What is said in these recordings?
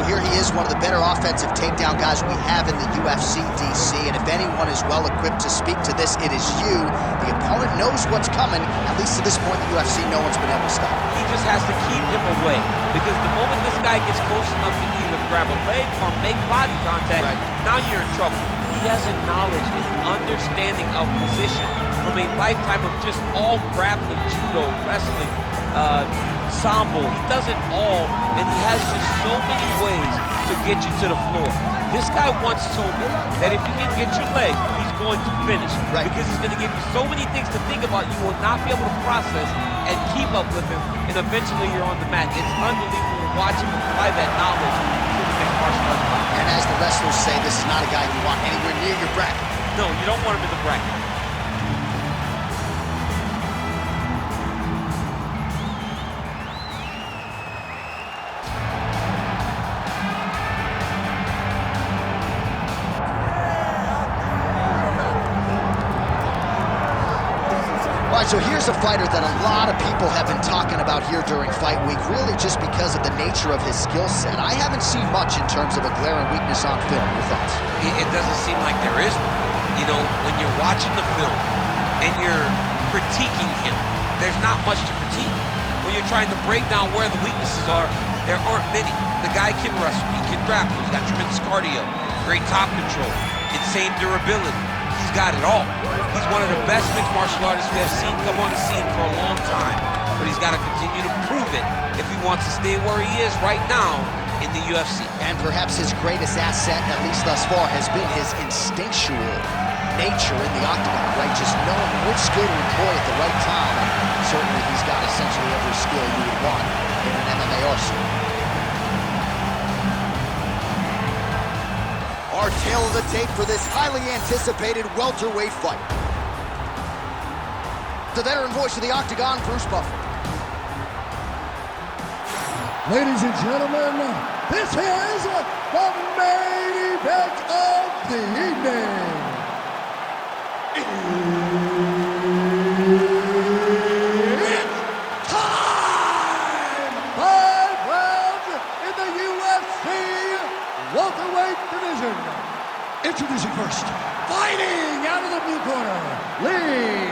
here he is, one of the better offensive takedown guys we have in the UFC, DC. And if anyone is well-equipped to speak to this, it is you. The opponent knows what's coming. At least to this point in the UFC, no one's been able to stop him. He just has to keep him away. Because the moment this guy gets close enough to either grab a leg or make body contact, now you're in trouble. He has a knowledge and understanding of position from a lifetime of just all grappling, judo, wrestling, sambo. He does it all, and he has just so many ways to get you to the floor. This guy once told me that if you can get your leg, he's going to finish. Because he's going to give you so many things to think about, you will not be able to process and keep up with him, and eventually you're on the mat. It's unbelievable to watch him apply that knowledge to the mixed martial arts. And as the wrestlers say, this is not a guy you want anywhere near your bracket. No, you don't want him in the bracket. All right, so here's a fighter that a lot of people have been talking about here during fight week, really just because of the nature of his skill set. I haven't seen much in terms of a glaring weakness on film. Your thoughts? It doesn't seem like there is one. You know, when you're watching the film and you're critiquing him, there's not much to critique. When you're trying to break down where the weaknesses are, there aren't many. The guy can wrestle, he can grapple, he's got tremendous cardio, great top control, insane durability. He's got it all. He's one of the best mixed martial artists we have seen come on the scene for a long time. But he's got to continue to prove it if he wants to stay where he is right now in the UFC. And perhaps his greatest asset, at least thus far, has been his instinctual nature in the octagon, right? Just knowing which skill to employ at the right time. And certainly he's got essentially every skill you would want in an MMA arsenal. Our tale of the tape for this highly anticipated welterweight fight. The veteran voice of the octagon, Bruce Buffer. Ladies and gentlemen, this is the main event of the evening. It's time! 5 rounds in the UFC welterweight division. Introducing first, fighting out of the blue corner, Lee.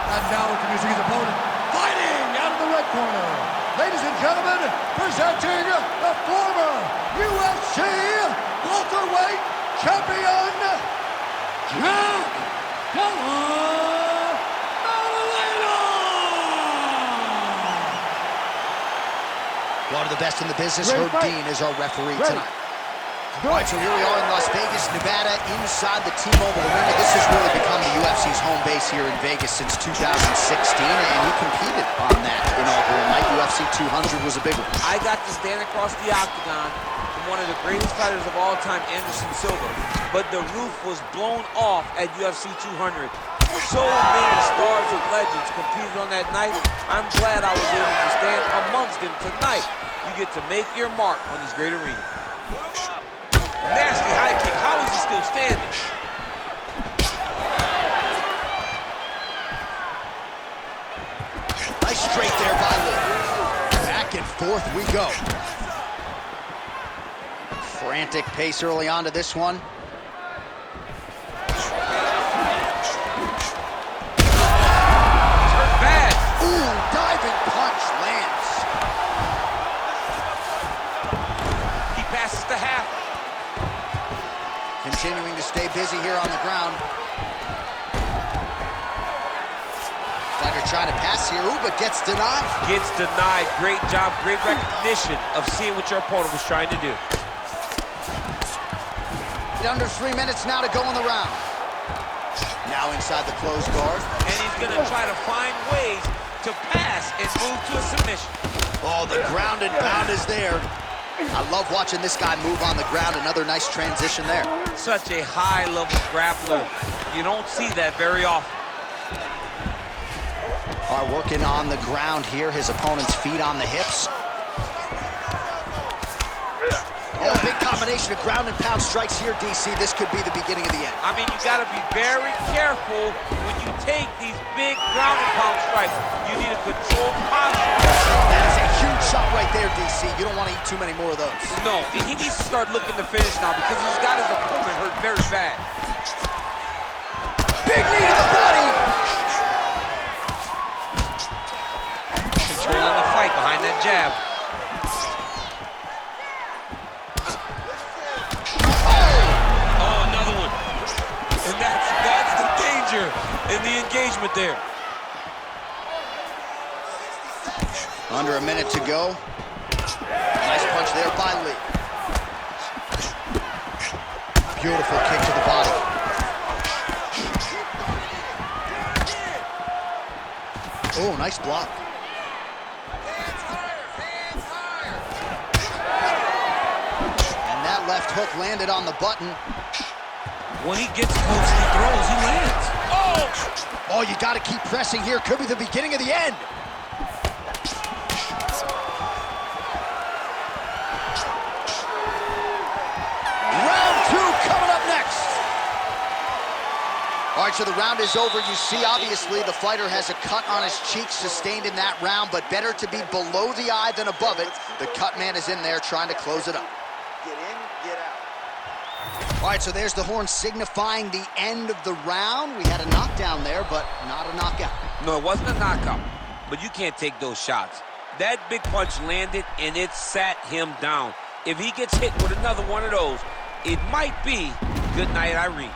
And now introducing his opponent, fighting out of the red corner. Ladies and gentlemen, presenting the former UFC welterweight champion, Jack Della Maddalena. One of the best in the business, Herb Dean is our referee tonight. All right, so here we are in Las Vegas, Nevada, inside the T-Mobile Arena. This has really become the UFC's home base here in Vegas since 2016, and he competed on that inaugural night. UFC 200 was a big one. I got to stand across the octagon from one of the greatest fighters of all time, Anderson Silva, but the roof was blown off at UFC 200. So many stars and legends competed on that night. I'm glad I was able to stand amongst them tonight. You get to make your mark on this great arena. Nasty high kick. How is he still standing? Nice straight there by Lee. Back and forth we go. Frantic pace early on to this one. Hurt bad. Ooh, diving punch lands. He passes the half. Continuing to stay busy here on the ground. Fighter trying to pass here, ooh, but gets denied. Gets denied. Great job, great recognition of seeing what your opponent was trying to do. Under 3 minutes now to go in the round. Now inside the closed guard. And he's going to try to find ways to pass and move to a submission. Oh, the ground and pound is there. I love watching this guy move on the ground. Another nice transition there. Such a high-level grappler. You don't see that very often. Are working on the ground here. His opponent's feet on the hips. Oh, big combination of ground and pound strikes here, DC. This could be the beginning of the end. I mean, you got to be very careful when you take these big ground and pound strikes. You need a controlled posture. That is a huge shot right there, DC. You don't want to eat too many more of those. No, he needs to start looking to finish now because he's got his opponent hurt very bad. Big knee to the body. Controlling the fight behind that jab. Oh, another one. And that's the danger in the engagement there. Under a minute to go. Nice punch there by Lee. Beautiful kick to the body. Oh, nice block. And that left hook landed on the button. When he gets close, he throws, he lands. Oh, you got to keep pressing here. Could be the beginning of the end. All right, so the round is over. You see, obviously, the fighter has a cut on his cheek sustained in that round, but better to be below the eye than above it. The cut man is in there trying to close it up. Get in, get out. All right, so there's the horn signifying the end of the round. We had a knockdown there, but not a knockout. No, it wasn't a knockout, but you can't take those shots. That big punch landed, and it sat him down. If he gets hit with another one of those, it might be good night, Irene.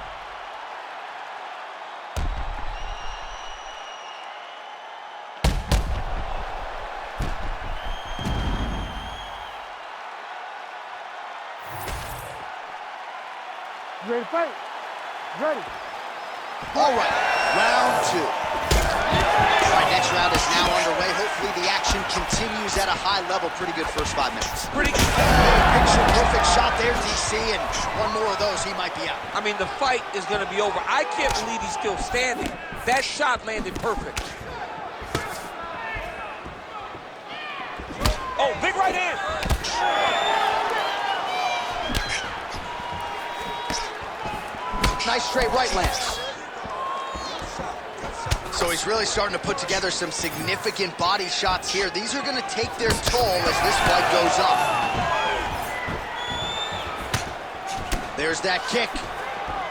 Ready to fight? Ready. All right, round two. All right, next round is now underway. Hopefully the action continues at a high level. Pretty good first 5 minutes. Pretty good. Picture perfect shot there, DC, and one more of those, he might be out. I mean, the fight is going to be over. I can't believe he's still standing. That shot landed perfect. Oh, big right hand. Nice straight right lands. So he's really starting to put together some significant body shots here. These are going to take their toll as this fight goes up. There's that kick.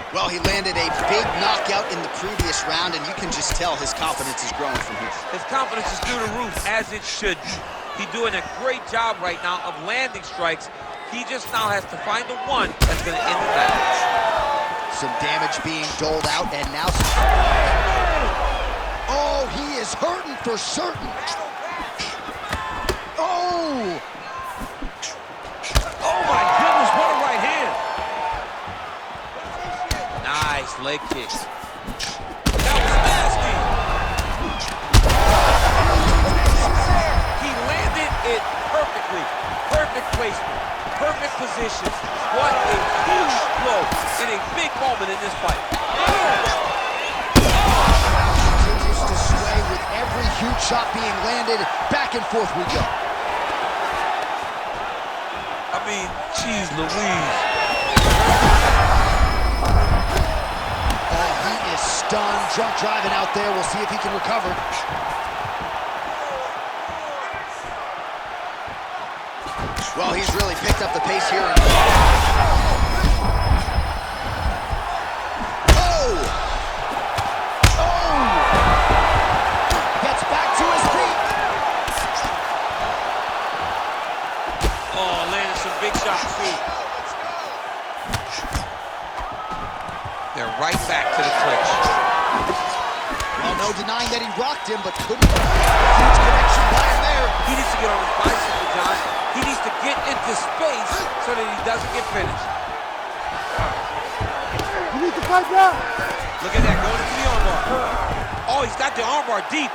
Well, he landed a big knockout in the previous round, and you can just tell his confidence is growing from here. His confidence is through the roof, as it should be. He's doing a great job right now of landing strikes. He just now has to find the one that's going to end the match. Some damage being doled out, and now... Oh, he is hurting for certain. Oh! Oh, my goodness, what a right hand. Nice leg kick. That was nasty. He landed it perfectly. Perfect placement. Perfect position. What a huge blow in a big moment in this fight. Continues to sway with every huge shot being landed. Back and forth we go. I mean, geez Louise. Oh, he is stunned. Drunk driving out there. We'll see if he can recover. Well, he's really picked up the pace here. Oh! Oh! Gets back to his feet. Oh, landed some big shots, too. They're right back to the clinch. Well, no denying that he rocked him, but couldn't. Huge connection by him there. He needs to get on his bicycle, John. He needs to get into space so that he doesn't get finished. You need to fight now. Look at that, going into the armbar. Oh, he's got the armbar deep.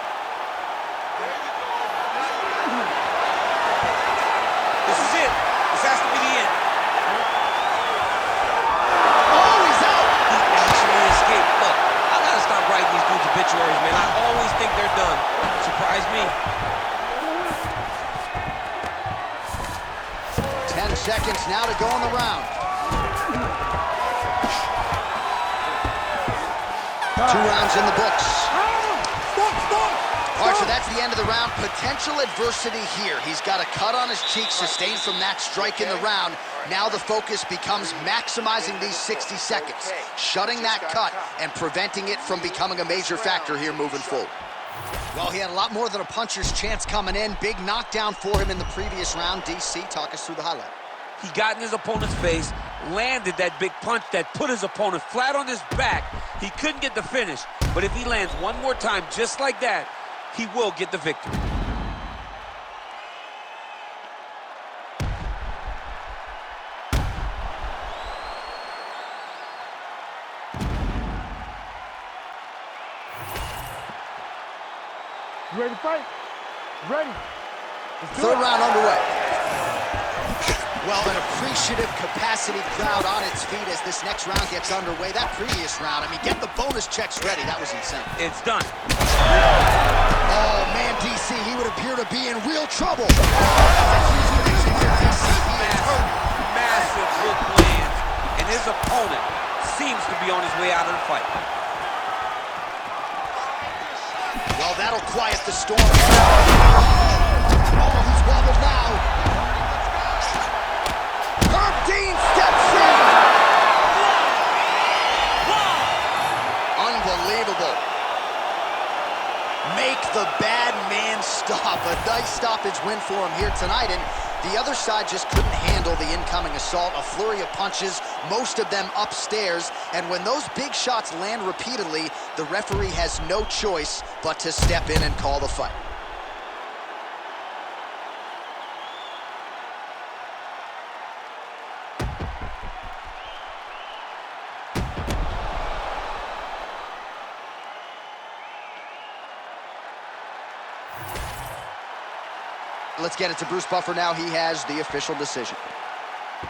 This is it. This has to be the end. Oh, he's out. He actually escaped. Look, I gotta stop writing these dudes obituaries, man. I always think they're done. Surprise me. 10 seconds seconds now to go in the round. 2 rounds in the books. All right, so that's the end of the round. Potential adversity here. He's got a cut on his cheek sustained from that strike in the round. Now the focus becomes maximizing these 60 seconds, shutting that cut and preventing it from becoming a major factor here moving forward. Well, he had a lot more than a puncher's chance coming in. Big knockdown for him in the previous round. DC, talk us through the highlight. He got in his opponent's face, landed that big punch that put his opponent flat on his back. He couldn't get the finish, but if he lands one more time just like that, he will get the victory. You ready to fight? Ready. Third round underway. Well, an appreciative capacity crowd on its feet as this next round gets underway. That previous round, I mean, get the bonus checks ready. That was insane. It's done. Oh, man, DC, he would appear to be in real trouble. Massive hook lands, and his opponent seems to be on his way out of the fight. Well, that'll quiet the storm. Oh, he's wobbled now. Dean steps in. Unbelievable. Make the bad man stop. A nice stoppage win for him here tonight, and the other side just couldn't handle the incoming assault. A flurry of punches, most of them upstairs, and when those big shots land repeatedly, the referee has no choice but to step in and call the fight. Let's get it to Bruce Buffer now. He has the official decision.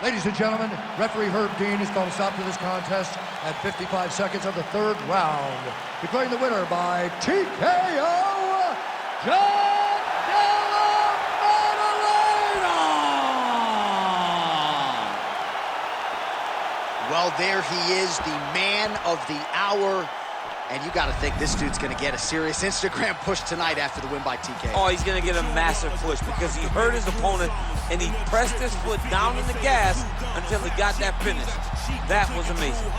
Ladies and gentlemen, referee Herb Dean has called a stop to this contest at 55 seconds of the third round, declaring the winner by TKO, Jack Della Maddalena! Well, there he is, the man of the hour. And you got to think this dude's going to get a serious Instagram push tonight after the win by TKO. Oh, he's going to get a massive push because he hurt his opponent and he pressed his foot down in the gas until he got that finish. That was amazing.